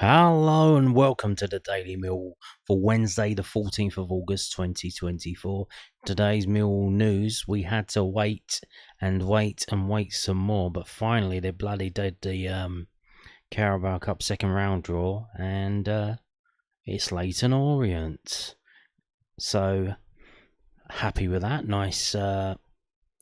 Hello and welcome to the Daily Millwall for Wednesday, the 14th of August 2024. Today's Millwall news: we had to wait and wait and wait some more, but finally they bloody did the Carabao Cup second round draw, and it's Leyton Orient. So happy with that. Nice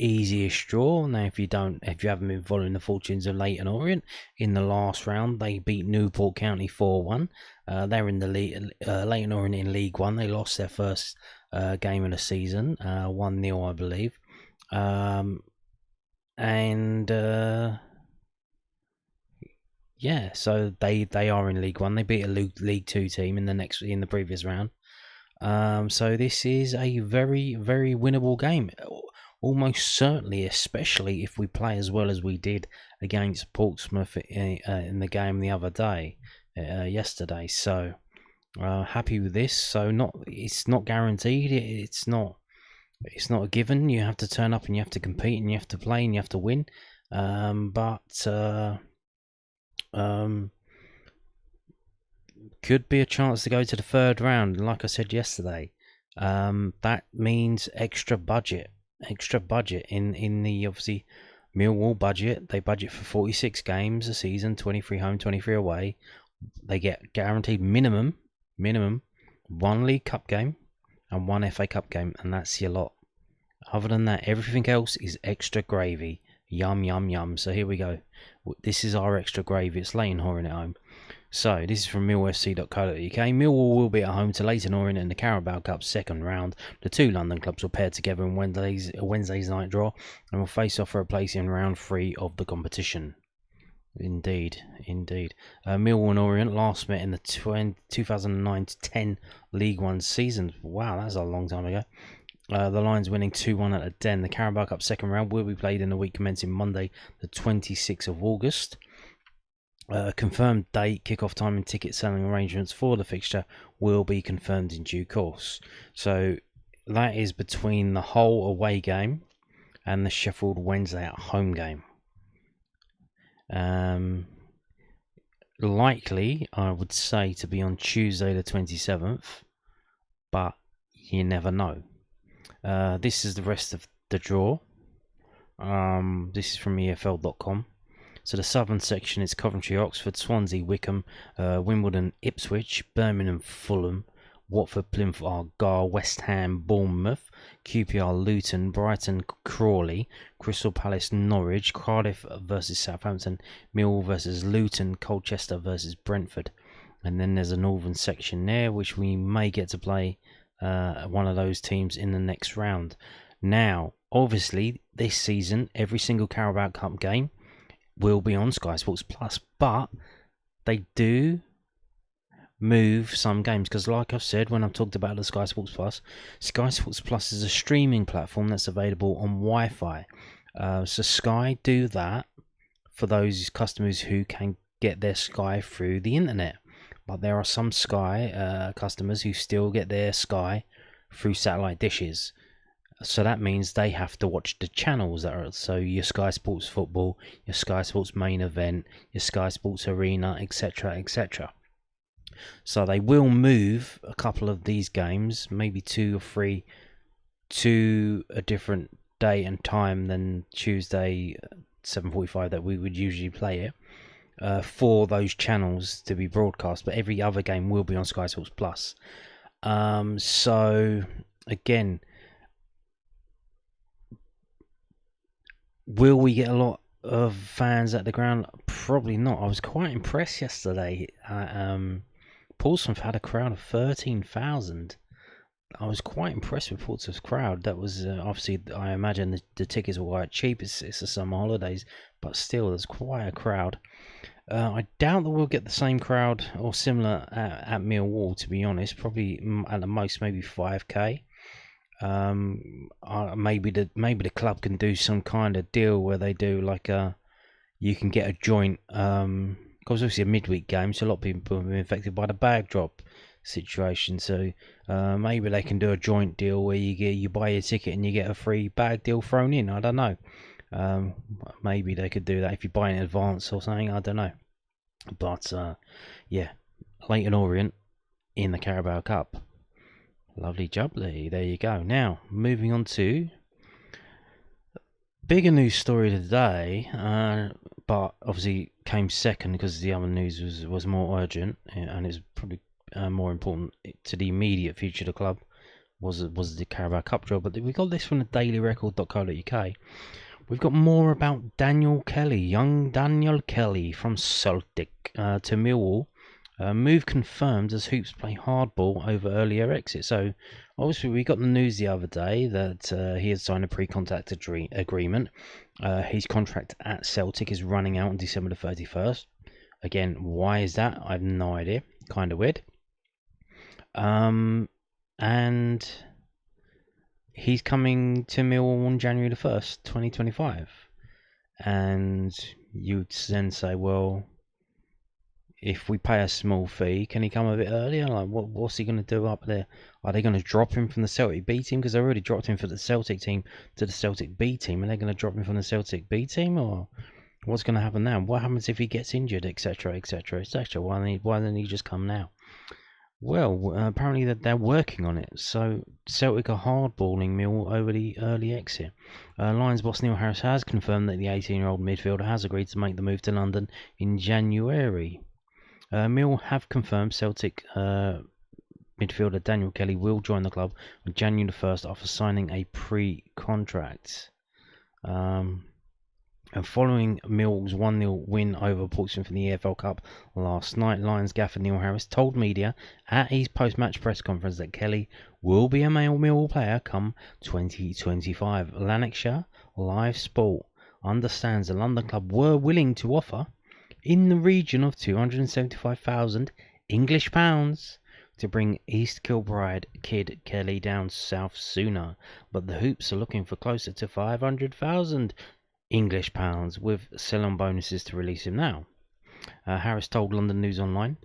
easiest draw. Now if you haven't been following the fortunes of Leyton Orient, in the last round they beat Newport County 4-1. They're in the league. Leyton Orient in League One. They lost their first game of the season, 1-0 I believe. Yeah, so they are in League One. They beat a League Two team in the previous round. So this is a very, very winnable game. Almost certainly, especially if we play as well as we did against Portsmouth in the game the other day, yesterday. So happy with this. So it's not guaranteed. It's not a given. You have to turn up and you have to compete and you have to play and you have to win. Could be a chance to go to the third round. Like I said yesterday, that means extra budget in the obviously Millwall budget. They budget for 46 games a season, 23 home, 23 away. They get guaranteed minimum one League Cup game and one FA Cup game, and that's your lot. Other than that, everything else is extra gravy. Yum yum yum. So here we go. This is our extra gravy. It's Leyton Orient at home. So this is from millwallfc.co.uk. Millwall will be at home to Leyton Orient in the Carabao Cup second round. The two London clubs will pair together in Wednesday's night draw and will face off for a place in round 3 of the competition. Indeed. Millwall and Orient last met in the 2009-10 League One season. Wow, that's a long time ago. The Lions winning 2-1 at the Den. The Carabao Cup second round will be played in the week commencing Monday, the 26th of August. Confirmed date, kickoff time and ticket selling arrangements for the fixture will be confirmed in due course. So that is between the Hull away game and the Sheffield Wednesday at home game. Likely, I would say, to be on Tuesday the 27th, but you never know. This is the rest of the draw. This is from EFL.com. So the southern section is Coventry, Oxford, Swansea, Wycombe, Wimbledon, Ipswich, Birmingham, Fulham, Watford, Plymouth, Argyle, West Ham, Bournemouth, QPR, Luton, Brighton, Crawley, Crystal Palace, Norwich, Cardiff versus Southampton, Millwall versus Luton, Colchester versus Brentford. And then there's a northern section there, which we may get to play one of those teams in the next round. Now, obviously, this season, every single Carabao Cup game will be on Sky Sports Plus, but they do move some games because, like I've said when I've talked about the Sky Sports Plus is a streaming platform that's available on Wi-Fi. So Sky do that for those customers who can get their Sky through the internet, but there are some Sky customers who still get their Sky through satellite dishes. So that means they have to watch the channels that are, so your Sky Sports Football, your Sky Sports Main Event, your Sky Sports Arena, etc, etc. So they will move a couple of these games, maybe 2 or 3, to a different day and time than Tuesday 7:45 that we would usually play it, for those channels to be broadcast. But every other game will be on Sky Sports Plus. So again, will we get a lot of fans at the ground? Probably not. I was quite impressed yesterday. Portsmouth had a crowd of 13,000. I was quite impressed with Portsmouth's crowd. That was obviously, I imagine the tickets were quite cheap. It's the summer holidays, but still, there's quite a crowd. I doubt that we'll get the same crowd or similar at Millwall, to be honest. Probably at the most, maybe 5k. Maybe the club can do some kind of deal where they do like you can get a joint, because obviously a midweek game, so a lot of people have been affected by the bag drop situation. So maybe they can do a joint deal where you buy your ticket and you get a free bag deal thrown in. I don't know. Maybe they could do that if you buy in advance or something. I don't know. But yeah, Leyton Orient in the Carabao Cup. Lovely jubbly. There you go. Now, moving on to bigger news story of the day, but obviously came second because the other news was more urgent and it's probably more important to the immediate future of the club was the Carabao Cup Draw. But we got this from the dailyrecord.co.uk. We've got more about Daniel Kelly, young Daniel Kelly from Celtic to Millwall. Move confirmed as Hoops play hardball over earlier exit. So, obviously, we got the news the other day that he had signed a pre-contact agreement. His contract at Celtic is running out on December the 31st. Again, why is that? I have no idea. Kind of weird. And he's coming to Millwall on January the 1st, 2025. And you'd then say, well, if we pay a small fee, can he come a bit earlier? Like, what's he going to do up there? Are they going to drop him from the Celtic B team? Because they already dropped him from the Celtic team to the Celtic B team. And they're going to drop him from the Celtic B team? Or what's going to happen now? What happens if he gets injured, etc., etc., etc.? Why don't he just come now? Well, apparently they're working on it. So Celtic are hardballing Mill over the early exit. Lions boss Neil Harris has confirmed that the 18-year-old midfielder has agreed to make the move to London in January. Mill have confirmed Celtic midfielder Daniel Kelly will join the club on January the 1st after signing a pre-contract. And following Mill's 1-0 win over Portsmouth in the EFL Cup last night, Lions gaffer Neil Harris told media at his post-match press conference that Kelly will be a male Millwall player come 2025. Lanarkshire Live Sport understands the London club were willing to offer in the region of £275,000 English pounds to bring East Kilbride kid Kelly down south sooner, but the Hoops are looking for closer to £500,000 English pounds with sell-on bonuses to release him now. Harris told London News Online,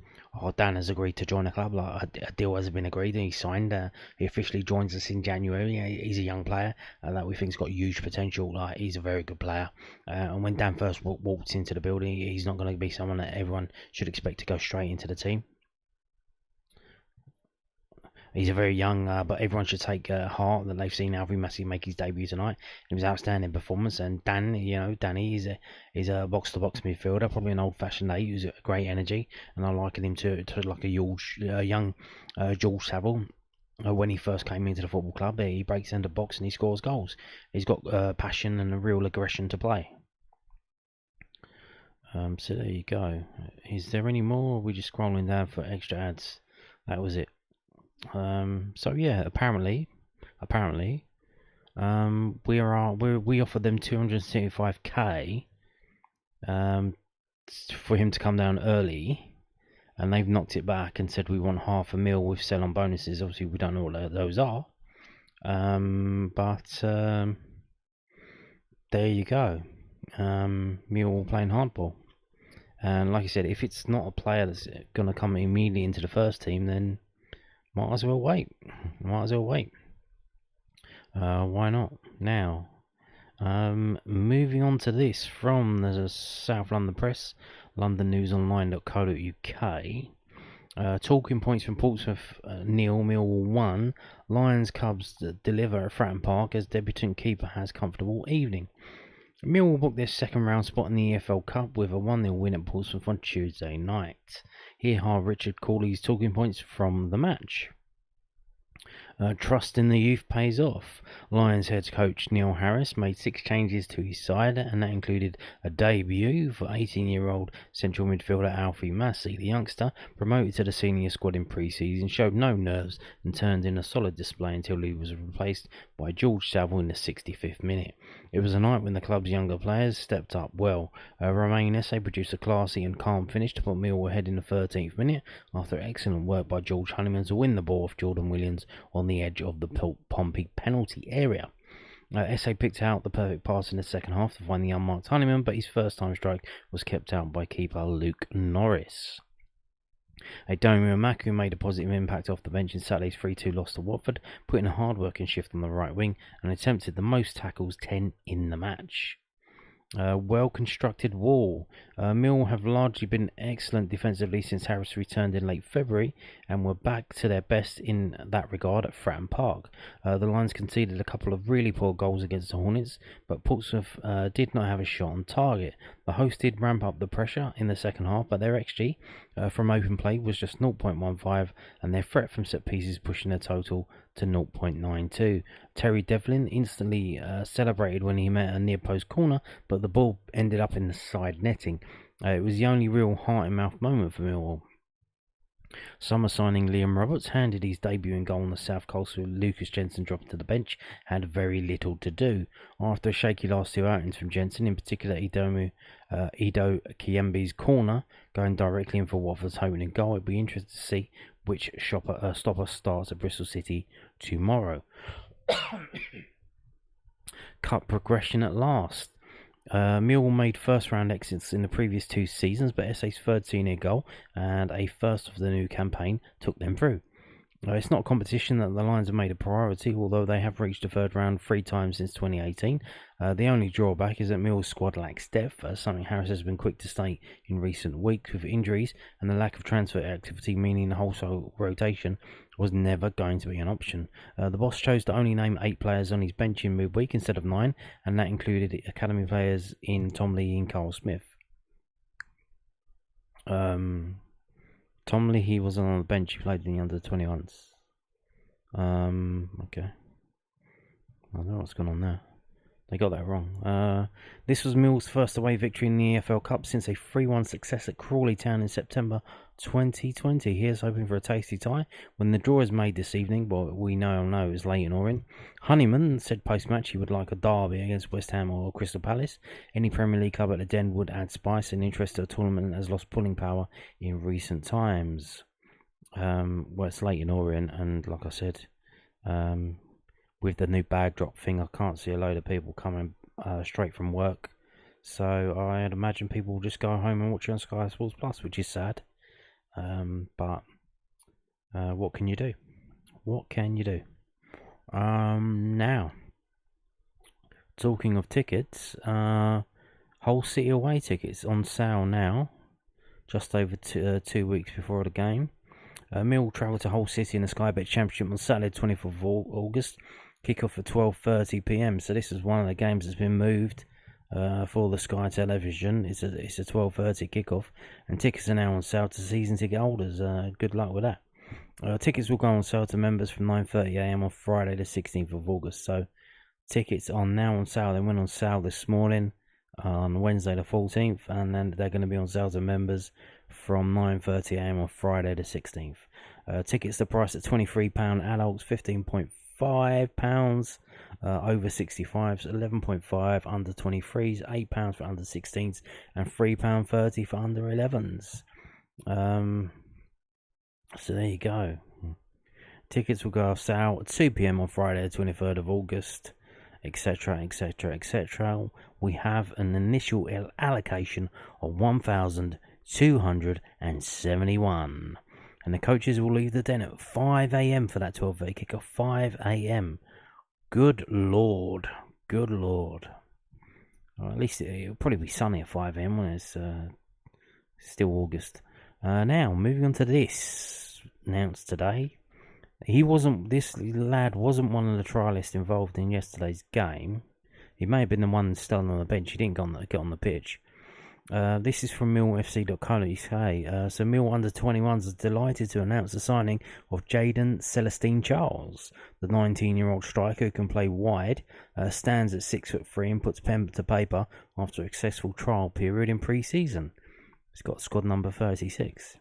Dan has agreed to join the club. Like, a deal has been agreed and he signed. He officially joins us in January. He's a young player that we think's got huge potential. Like, he's a very good player. And when Dan first walked into the building, he's not going to be someone that everyone should expect to go straight into the team. He's a very young, but everyone should take heart that they've seen Alfie Massey make his debut tonight. It was an outstanding performance, and Danny is a box-to-box midfielder, probably an old-fashioned eight who's got great energy, and I liken him to like a young George Saville. When he first came into the football club, he breaks into the box and he scores goals. He's got passion and a real aggression to play. So there you go. Is there any more? Or are we just scrolling down for extra ads? That was it. So yeah, apparently, we offered them 275k, for him to come down early, and they've knocked it back and said we want £500,000 with sell-on bonuses. Obviously, we don't know what those are, but there you go. Millwall playing hardball, and like I said, if it's not a player that's gonna come immediately into the first team, then might as well wait. Why not? Now, moving on to this from the South London Press, londonnewsonline.co.uk. Talking points from Portsmouth, Millwall 1. Lions Cubs deliver at Fratton Park as debutant keeper has comfortable evening. Millwall booked their second round spot in the EFL Cup with a 1-0 win at Portsmouth on Tuesday night. Here are Richard Cawley's talking points from the match. Trust in the youth pays off. Lions head coach Neil Harris made 6 changes to his side, and that included a debut for 18-year-old central midfielder Alfie Massey. The youngster, promoted to the senior squad in pre-season, showed no nerves and turned in a solid display until he was replaced by George Saville in the 65th minute. It was a night when the club's younger players stepped up well. Romain Esse produced a classy and calm finish to put Millwall ahead in the 13th minute after excellent work by George Honeyman to win the ball off Jordan Williams on the edge of the Pompey penalty area. Esse picked out the perfect pass in the second half to find the unmarked Honeyman, but his first time strike was kept out by keeper Luke Norris. Dominic Maku made a positive impact off the bench in Saturday's 3-2 loss to Watford, putting a hard-working shift on the right wing and attempted the most tackles, 10 in the match. Well-constructed wall. Mill have largely been excellent defensively since Harris returned in late February and were back to their best in that regard at Fratton Park. The Lions conceded a couple of really poor goals against the Hornets, but Portsmouth did not have a shot on target. The hosts did ramp up the pressure in the second half, but their XG from open play was just 0.15 and their threat from set pieces pushing their total to 0.92. Terry Devlin instantly celebrated when he met a near post corner, but the ball ended up in the side netting. It was the only real heart-in-mouth moment for Millwall. Summer signing Liam Roberts handed his debuting goal on the South Coast with Lucas Jensen dropping to the bench, had very little to do. After a shaky last two outings from Jensen, in particular Ido Kiembe's corner, going directly in for Watford's opening goal, it'd be interesting to see which stopper starts at Bristol City tomorrow. Cup progression at last. Millwall made first round exits in the previous 2 seasons, but SA's third senior goal and a first of the new campaign took them through. It's not a competition that the Lions have made a priority, although they have reached the third round 3 times since 2018. The only drawback is that Mill's squad lacks depth, something Harris has been quick to state in recent weeks, with injuries and the lack of transfer activity meaning the wholesale rotation was never going to be an option. The boss chose to only name 8 players on his bench in midweek instead of 9, and that included academy players in Tom Lee and Carl Smith. Tom Lee, he wasn't on the bench, he played in the under-21s. Okay. I don't know what's going on there. They got that wrong. This was Mill's first away victory in the EFL Cup since a 3-1 success at Crawley Town in September 2020. Here's hoping for a tasty tie when the draw is made this evening, but we know is Leyton Orient. Honeyman said post-match he would like a derby against West Ham or Crystal Palace. Any Premier League club at the Den would add spice and interest to a tournament that has lost pulling power in recent times. Well, it's Leyton Orient, and like I said, with the new bag drop thing, I can't see a load of people coming straight from work. So I'd imagine people will just go home and watch it on Sky Sports Plus, which is sad. But what can you do? What can you do? Now, talking of tickets, Hull City away tickets on sale now, just over 2 weeks before the game. Mill travel to Hull City in the Sky Bet Championship on Saturday 24th of August. Kick-off at 12:30 p.m. So this is one of the games that's been moved for the Sky Television. It's a 12:30 kick-off, and tickets are now on sale to season ticket holders. Good luck with that. Tickets will go on sale to members from 9:30 a.m. on Friday the 16th of August. So tickets are now on sale. They went on sale this morning on Wednesday the 14th, and then they're going to be on sale to members from 9:30 a.m. on Friday the 16th. Tickets are priced at £23, adults £15.5, over 65s £11.5, under 23s £8 for under 16s, and £3.30 for under 11s. So there you go. Tickets will go off sale at 2 p.m. on Friday the 23rd of August, etc, etc, etc. We have an initial allocation of 1,271, and the coaches will leave the Den at 5 a.m. for that 12:30 kickoff. 5 a.m. Good lord, good lord. Or at least it'll probably be sunny at 5 a.m. when it's still August. Now moving on to this announced today. This lad wasn't one of the trialists involved in yesterday's game. He may have been the one still on the bench. He didn't get on the pitch. This is from millfc.co.uk. So Mill under 21s is delighted to announce the signing of Jaden Charles. The 19-year-old striker who can play wide, stands at 6'3" and puts pen to paper after a successful trial period in pre-season. He's got squad number 36.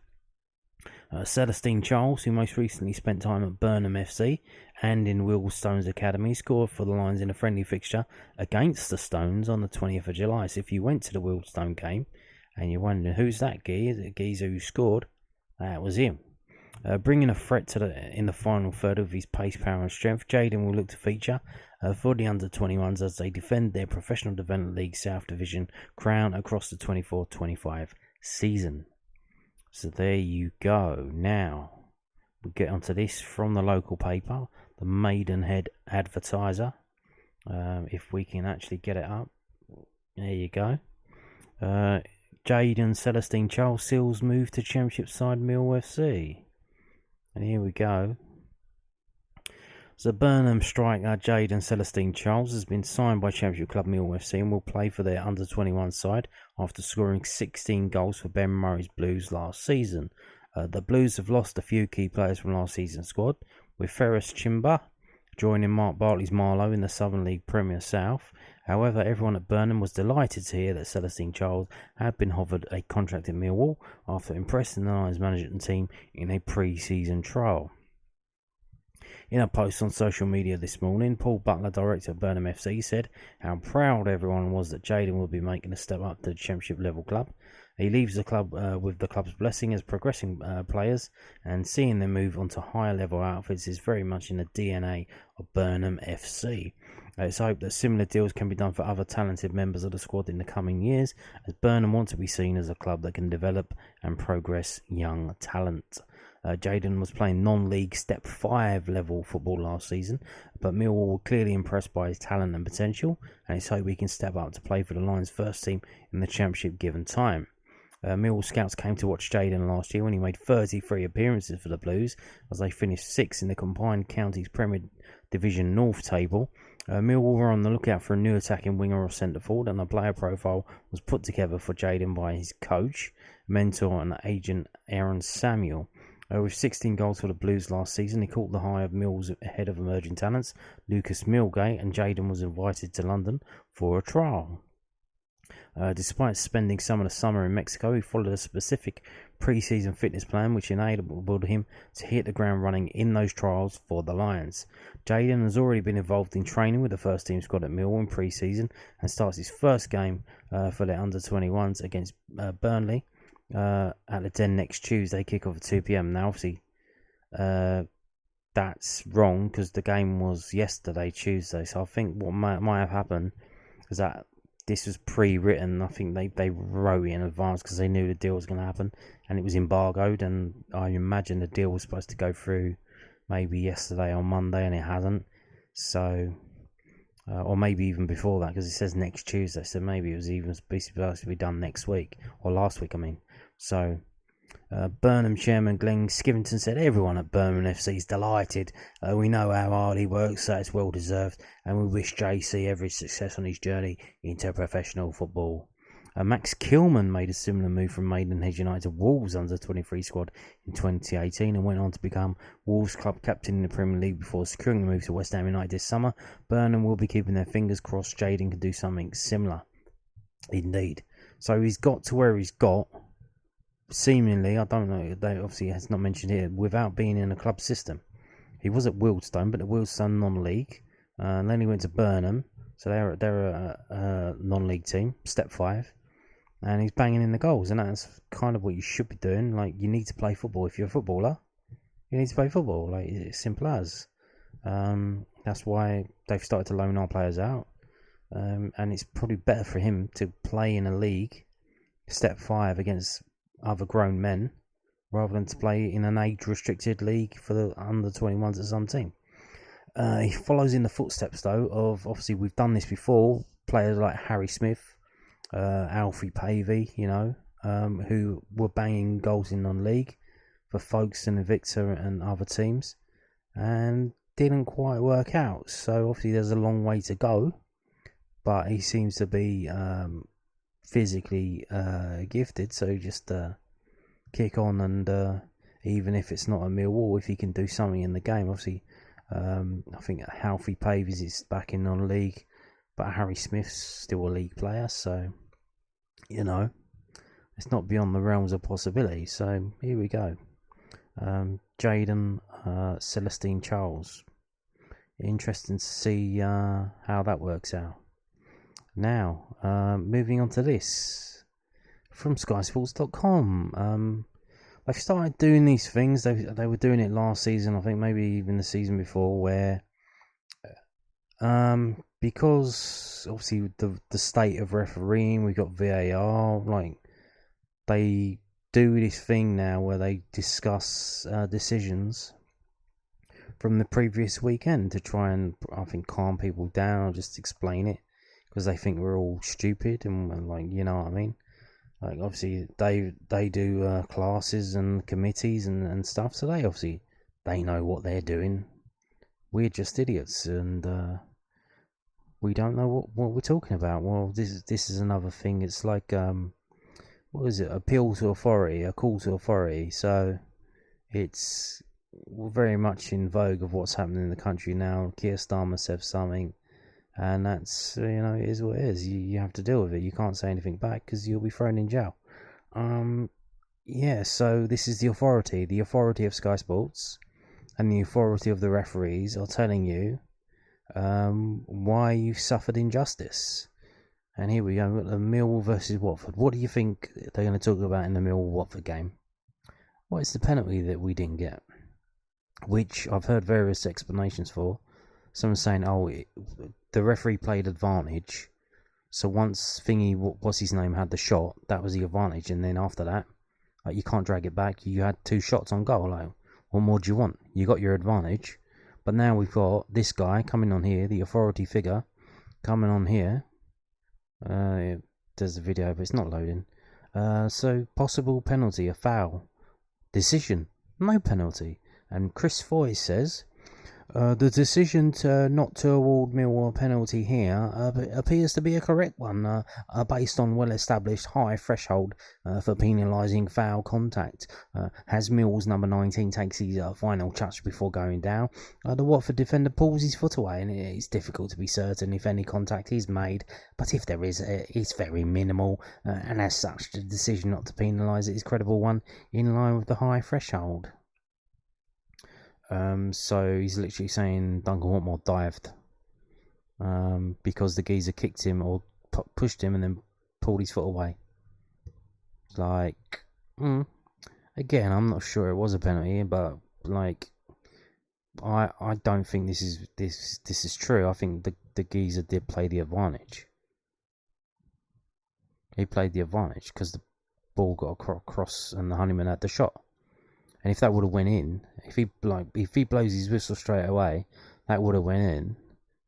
Celestine Charles, who most recently spent time at Burnham FC and in Wealdstone's academy, scored for the Lions in a friendly fixture against the Stones on the 20th of July. So if you went to the Wealdstone game and you're wondering who's that geezer who scored, that was him. Bringing a threat in the final third of his pace, power and strength, Jaden will look to feature for the under-21s as they defend their Professional Development League South Division crown across the 24-25 season. So there you go. Now, we'll get onto this from the local paper, the Maidenhead Advertiser. If we can actually get it up. There you go. Jaden Celestine Charles Seals moved to Championship side Millwall FC. And here we go. So Burnham striker Jaden Celestine Charles has been signed by Championship club Millwall FC and will play for their under-21 side after scoring 16 goals for Ben Murray's Blues last season. The Blues have lost a few key players from last season's squad, with Ferris Chimba joining Mark Bartley's Marlow in the Southern League Premier South. However, everyone at Burnham was delighted to hear that Celestine Charles had been offered a contract at Millwall after impressing the Lions management team in a pre-season trial. In a post on social media this morning, Paul Butler, director of Burnham FC, said how proud everyone was that Jaden will be making a step up to the Championship level club. He leaves the club with the club's blessing as progressing players, and seeing them move on to higher level outfits is very much in the DNA of Burnham FC. It's hoped that similar deals can be done for other talented members of the squad in the coming years, as Burnham want to be seen as a club that can develop and progress young talent. Jaden was playing non-league Step 5 level football last season, but Millwall were clearly impressed by his talent and potential, and it's hoped he can step up to play for the Lions' first team in the Championship given time. Millwall scouts came to watch Jaden last year when he made 33 appearances for the Blues, as they finished 6th in the Combined Counties Premier Division North table. Millwall were on the lookout for a new attacking winger or centre forward, and a player profile was put together for Jaden by his coach, mentor and agent Aaron Samuel. With 16 goals for the Blues last season, he caught the eye of Mills ahead of emerging talents Lucas Milgate, and Jaden was invited to London for a trial. Despite spending some of the summer in Mexico, he followed a specific pre-season fitness plan which enabled him to hit the ground running in those trials for the Lions. Jaden has already been involved in training with the first team squad at Millwall in pre-season and starts his first game for their under-21s against Burnley at the Den next Tuesday, kick-off at 2 p.m. Now, obviously, that's wrong because the game was yesterday, Tuesday, so I think what might have happened is that this was pre-written. I think they wrote it in advance because they knew the deal was going to happen, and it was embargoed, and I imagine the deal was supposed to go through maybe yesterday or Monday, and it hasn't. So, or maybe even before that, because it says next Tuesday, so maybe it was even supposed to be done next week, or last week, I mean. So, Burnham chairman Glenn Skivington said everyone at Burnham FC is delighted. We know how hard he works, so it's well deserved, and we wish JC every success on his journey into professional football. Max Kilman made a similar move from Maidenhead United to Wolves under-23 squad in 2018 and went on to become Wolves club captain in the Premier League before securing the move to West Ham United this summer. Burnham will be keeping their fingers crossed Jaden can do something similar. Indeed. So he's got to where he's got. Seemingly, I don't know, they obviously has not mentioned here, without being in a club system. He was at Wealdstone, but the Wealdstone non-league, and then he went to Burnham, so they're a non-league team, Step 5, and he's banging in the goals, and that's kind of what you should be doing. Like, you need to play football. If you're a footballer, you need to play football, like, it's simple as. That's why they've started to loan our players out, and it's probably better for him to play in a league, Step 5, against other grown men rather than to play in an age-restricted league for the under-21s at some team. He follows in the footsteps, though, of, obviously, we've done this before, players like Harry Smith, Alfie Pavey, who were banging goals in non-league for Folkestone and Victor and other teams, and didn't quite work out. So, obviously, there's a long way to go, but he seems to be physically gifted, so just kick on, and even if it's not a Millwall, if he can do something in the game, obviously I think Alfie Pavey is back in non-league, but Harry Smith's still a league player, so it's not beyond the realms of possibility. So here we go. Jaden Celestine Charles, interesting to see how that works out. Now, moving on to this from SkySports.com. They've started doing these things. They were doing it last season, I think, maybe even the season before, where because obviously the state of refereeing, we've got VAR. Like, they do this thing now where they discuss decisions from the previous weekend to try and, I think, calm people down or just explain it. because they think we're all stupid and like, you know what I mean. Like, obviously they do classes and committees and stuff, so they know what they're doing. We're just idiots, and we don't know what we're talking about. Well, this is another thing. It's like what is it? Appeal to authority, a call to authority. So it's very much in vogue of what's happening in the country now. Keir Starmer said something, and that's, it is what it is. You have to deal with it. You can't say anything back because you'll be thrown in jail. Yeah. So this is the authority of Sky Sports, and the authority of the referees are telling you why you've suffered injustice. And here we go, we've got the Millwall versus Watford. What do you think they're going to talk about in the Millwall-Watford game? What is the penalty that we didn't get? Which I've heard various explanations for. Someone's saying, the referee played advantage. So once what's his name, had the shot, that was the advantage. And then after that, you can't drag it back. You had 2 shots on goal. Like, what more do you want? You got your advantage. But now we've got this guy coming on here, the authority figure, coming on here. There's the video, but it's not loading. So possible penalty, a foul. Decision, no penalty. And Chris Foy says, the decision not to award Millwall a penalty here appears to be a correct one, based on well-established high threshold for penalising foul contact. As Millwall's number 19 takes his final touch before going down, the Watford defender pulls his foot away, and it's difficult to be certain if any contact is made, but if there is, it's very minimal, and as such, the decision not to penalise it is a credible one in line with the high threshold. So he's literally saying Duncan Watmore dived because the geezer kicked him or pushed him and then pulled his foot away. Like, again, I'm not sure it was a penalty, but like, I don't think this is true. I think the geezer did play the advantage. He played the advantage because the ball got across and the Honeyman had the shot. And if that would have went in, if he blows his whistle straight away, that would have went in.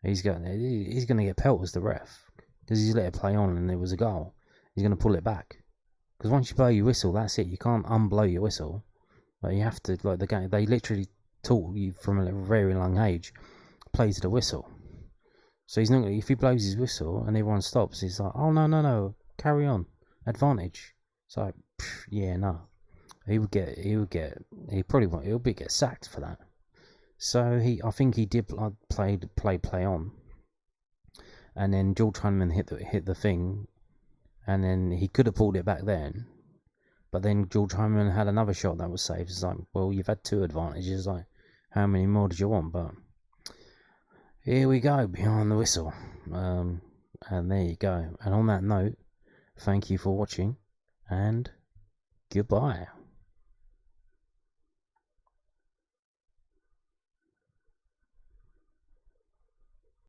He's going to get pelted as the ref because he's let it play on and it was a goal. He's going to pull it back because once you blow your whistle, that's it. You can't unblow your whistle. Like, you have to, like, the game. They literally taught you from a very young age, play to the whistle. So he's not. If he blows his whistle and everyone stops, he's like, oh no, carry on, advantage. It's like, yeah, no. He'll get sacked for that. So I think he did play on, and then George Honeyman hit the thing, and then he could have pulled it back then, but then George Honeyman had another shot that was saved. It's like, well, you've had 2 advantages. Like, how many more did you want? But here we go, behind the whistle, and there you go. And on that note, thank you for watching, and goodbye.